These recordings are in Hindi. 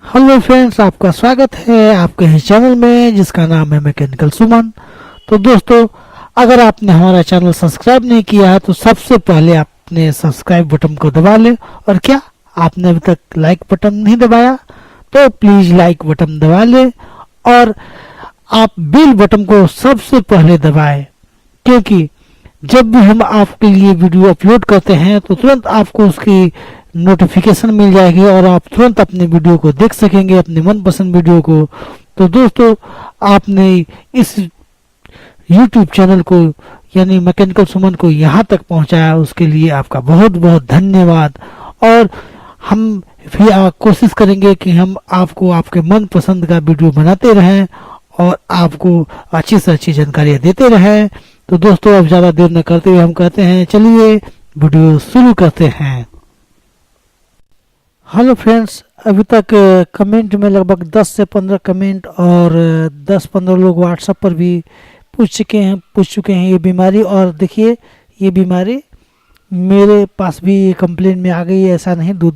हेलो फ्रेंड्स, आपका स्वागत है आपके इस चैनल में जिसका नाम है मैकेनिकल सुमन। तो दोस्तों, अगर आपने हमारा चैनल सब्सक्राइब नहीं किया है तो सबसे पहले आपने सब्सक्राइब बटन को दबा ले। और क्या आपने अभी तक लाइक बटन नहीं दबाया तो प्लीज लाइक बटन दबा ले। और आप बेल बटन को सबसे पहले दबाएं, क्योंकि जब भी हम आपके लिए वीडियो अपलोड करते हैं तो तुरंत आपको उसकी नोटिफिकेशन मिल जाएगी और आप तुरंत अपने वीडियो को देख सकेंगे, अपने मनपसंद वीडियो को। तो दोस्तों, आपने इस YouTube चैनल को यानी मैकेनिकल सुमन को यहाँ तक पहुँचाया, उसके लिए आपका बहुत बहुत धन्यवाद। और हम भी कोशिश करेंगे कि हम आपको आपके मनपसंद का वीडियो बनाते रहें और आपको अच्छी से अच्छी जानकारियाँ देते रहें। तो दोस्तों, अब ज़्यादा देर न करते हुए हम कहते हैं चलिए वीडियो शुरू करते हैं। हेलो फ्रेंड्स, अभी तक कमेंट में लगभग 10 से 15 कमेंट और 10-15 लोग व्हाट्सएप पर भी पूछ चुके हैं ये बीमारी। और देखिए, ये बीमारी मेरे पास भी ये कंप्लेन में आ गई है। ऐसा नहीं, दो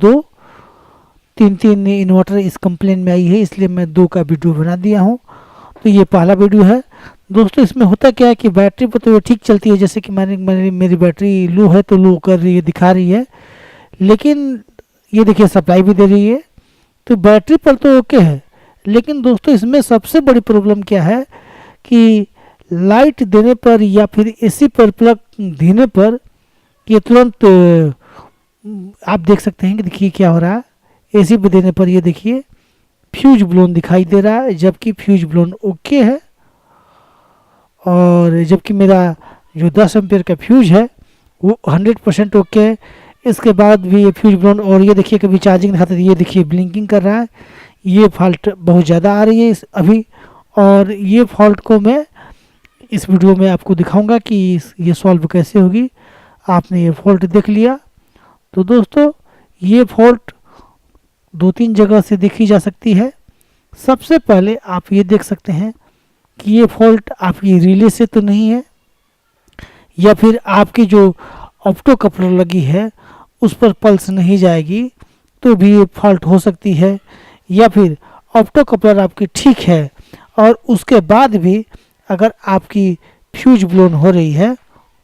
3 इन्वर्टर इस कंप्लेन में आई है, इसलिए मैं 2 का वीडियो बना दिया हूँ। तो ये पहला वीडियो है दोस्तों। इसमें होता क्या है कि बैटरी पर तो ये ठीक चलती है, जैसे कि मेरी बैटरी लो है तो लो कर रही है, दिखा रही है। लेकिन ये देखिए, सप्लाई भी दे रही है, तो बैटरी पर तो ओके है। लेकिन दोस्तों, इसमें सबसे बड़ी प्रॉब्लम क्या है कि लाइट देने पर या फिर एसी पर प्लग देने पर ये तुरंत आप देख सकते हैं कि देखिए क्या हो रहा है। एसी पर देने पर ये देखिए फ्यूज ब्लोन दिखाई दे रहा है, जबकि फ्यूज ब्लोन ओके है। और जबकि मेरा जो 10 एम्पियर का फ्यूज है वो 100% ओके है। इसके बाद भी ये फ्यूज ब्लोन, और ये देखिए कभी चार्जिंग दिखाते ये देखिए ब्लिंकिंग कर रहा है। ये फॉल्ट बहुत ज़्यादा आ रही है अभी, और ये फॉल्ट को मैं इस वीडियो में आपको दिखाऊंगा कि ये सॉल्व कैसे होगी। आपने ये फॉल्ट देख लिया। तो दोस्तों, ये फॉल्ट 2-3 जगह से देखी जा सकती है। सबसे पहले आप ये देख सकते हैं कि ये फॉल्ट आपकी रिले से तो नहीं है, या फिर आपकी जो ऑप्टो कपलर लगी है उस पर पल्स नहीं जाएगी तो भी ये फॉल्ट हो सकती है। या फिर ऑप्टो कपलर आपकी ठीक है और उसके बाद भी अगर आपकी फ्यूज ब्लोन हो रही है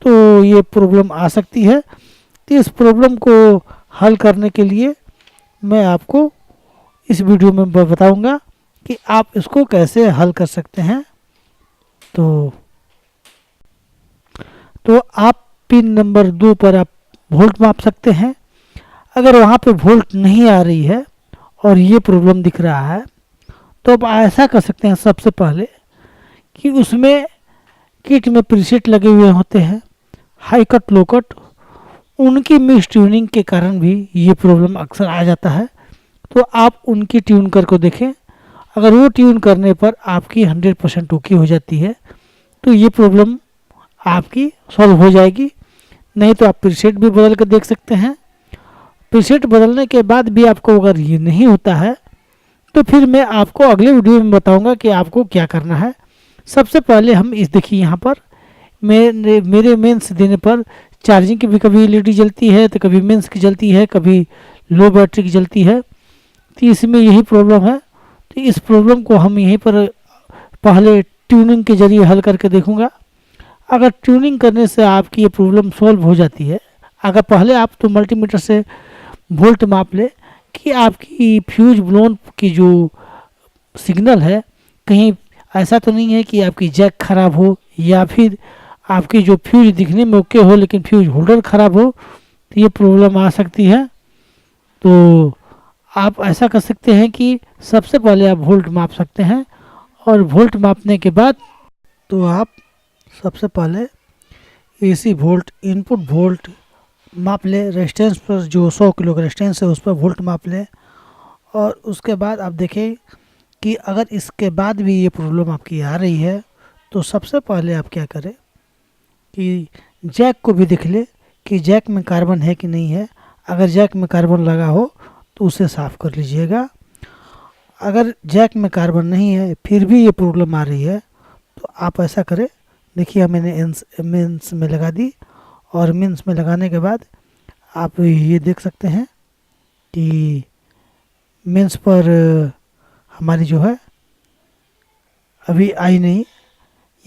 तो ये प्रॉब्लम आ सकती है। तो इस प्रॉब्लम को हल करने के लिए मैं आपको इस वीडियो में बताऊंगा कि आप इसको कैसे हल कर सकते हैं। तो आप पिन नंबर 2 पर आप वोल्ट माप सकते हैं। अगर वहाँ पे वोल्ट नहीं आ रही है और ये प्रॉब्लम दिख रहा है तो आप ऐसा कर सकते हैं सबसे पहले कि उसमें किट में प्रीसेट लगे हुए होते हैं, हाई कट लो कट, उनकी मिस ट्यूनिंग के कारण भी ये प्रॉब्लम अक्सर आ जाता है। तो आप उनकी ट्यून करके देखें। अगर वो ट्यून करने पर आपकी 100% ओके हो जाती है तो ये प्रॉब्लम आपकी सॉल्व हो जाएगी। नहीं तो आप प्रीसेट भी बदल कर देख सकते हैं। प्रीसेट बदलने के बाद भी आपको अगर ये नहीं होता है तो फिर मैं आपको अगले वीडियो में बताऊंगा कि आपको क्या करना है। सबसे पहले हम इस देखिए, यहाँ पर मेरे मेंस देने पर चार्जिंग की भी कभी एलईडी जलती है तो कभी मेंस की जलती है, कभी लो बैटरी की जलती है। तो इसमें यही प्रॉब्लम है। तो इस प्रॉब्लम को हम यहीं पर पहले ट्यूनिंग के जरिए हल करके देखूंगा। अगर ट्यूनिंग करने से आपकी ये प्रॉब्लम सॉल्व हो जाती है, अगर पहले आप तो मल्टीमीटर से वोल्ट माप ले कि आपकी फ्यूज ब्लोन की जो सिग्नल है, कहीं ऐसा तो नहीं है कि आपकी जैक खराब हो या फिर आपकी जो फ्यूज दिखने में ओके हो लेकिन फ्यूज होल्डर खराब हो, तो ये प्रॉब्लम आ सकती है। तो आप ऐसा कर सकते हैं कि सबसे पहले आप वोल्ट माप सकते हैं, और वोल्ट मापने के बाद तो आप सबसे पहले एसी वोल्ट, इनपुट वोल्ट माप ले। रेजिस्टेंस पर जो 100 किलो का रेजिस्टेंस है उस पर वोल्ट माप ले। और उसके बाद आप देखें कि अगर इसके बाद भी ये प्रॉब्लम आपकी आ रही है तो सबसे पहले आप क्या करें कि जैक को भी देख ले कि जैक में कार्बन है कि नहीं है। अगर जैक में कार्बन लगा हो तो उसे साफ़ कर लीजिएगा। अगर जैक में कार्बन नहीं है फिर भी ये प्रॉब्लम आ रही है तो आप ऐसा करें, देखिए मैंने मेंस में लगा दी, और मेंस में लगाने के बाद आप ये देख सकते हैं कि मेंस पर हमारी जो है अभी आई नहीं।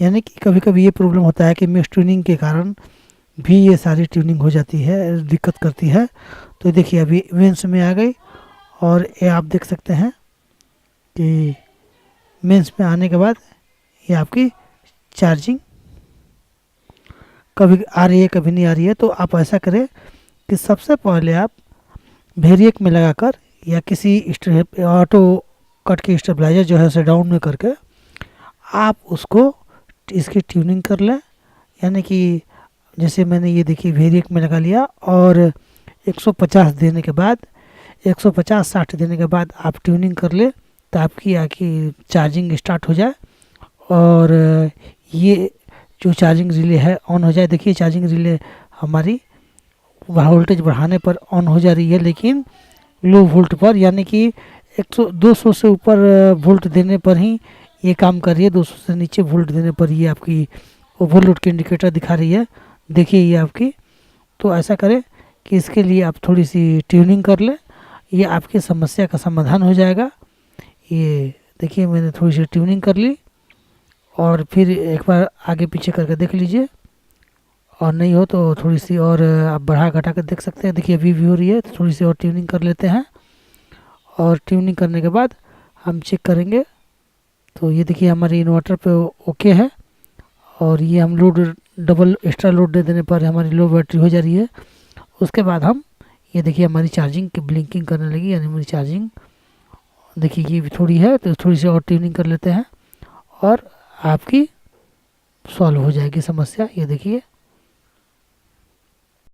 यानी कि कभी कभी ये प्रॉब्लम होता है कि मिक्स ट्यूनिंग के कारण भी ये सारी ट्यूनिंग हो जाती है, दिक्कत करती है। तो देखिए अभी मेंस में आ गई, और ये आप देख सकते हैं कि मेंस में आने के बाद ये आपकी चार्जिंग कभी आ रही है कभी नहीं आ रही है। तो आप ऐसा करें कि सबसे पहले आप वेरिएक में लगाकर या किसी ऑटो कट के स्टेबलाइजर जो है उसे डाउन में करके आप उसको इसकी ट्यूनिंग कर लें। यानी कि जैसे मैंने ये देखिए वेरिएक में लगा लिया, और 150 देने के बाद 150-60 देने के बाद आप ट्यूनिंग कर ले, तो आपकी चार्जिंग स्टार्ट हो जाए और ये जो चार्जिंग रिले है ऑन हो जाए। देखिए चार्जिंग रिले हमारी वोल्टेज बढ़ाने पर ऑन हो जा रही है, लेकिन लो वोल्ट पर, यानी कि 100-200 से ऊपर वोल्ट देने पर ही ये काम कर रही है। 200 से नीचे वोल्ट देने पर ये आपकी ओवरलोड की इंडिकेटर दिखा रही है। देखिए ये आपकी, तो ऐसा करें कि इसके लिए आप थोड़ी सी ट्यूनिंग कर लें, ये आपकी समस्या का समाधान हो जाएगा। ये देखिए मैंने थोड़ी सी ट्यूनिंग कर ली, और फिर एक बार आगे पीछे करके देख लीजिए, और नहीं हो तो थोड़ी सी और आप बढ़ा घटा कर देख सकते हैं। देखिए अभी भी हो रही है, तो थोड़ी सी और ट्यूनिंग कर लेते हैं, और ट्यूनिंग करने के बाद हम चेक करेंगे। तो ये देखिए हमारे इन्वर्टर पे ओके है, और ये हम लोड डबल एक्स्ट्रा लोड दे देने पर हमारी लो बैटरी हो जा रही है। उसके बाद हम ये देखिए हमारी चार्जिंग की ब्लिंकिंग करने लगी, यानी हमारी चार्जिंग देखिए ये भी थोड़ी है, तो थोड़ी सी और ट्यूनिंग कर लेते हैं और आपकी सॉल्व हो जाएगी समस्या। ये देखिए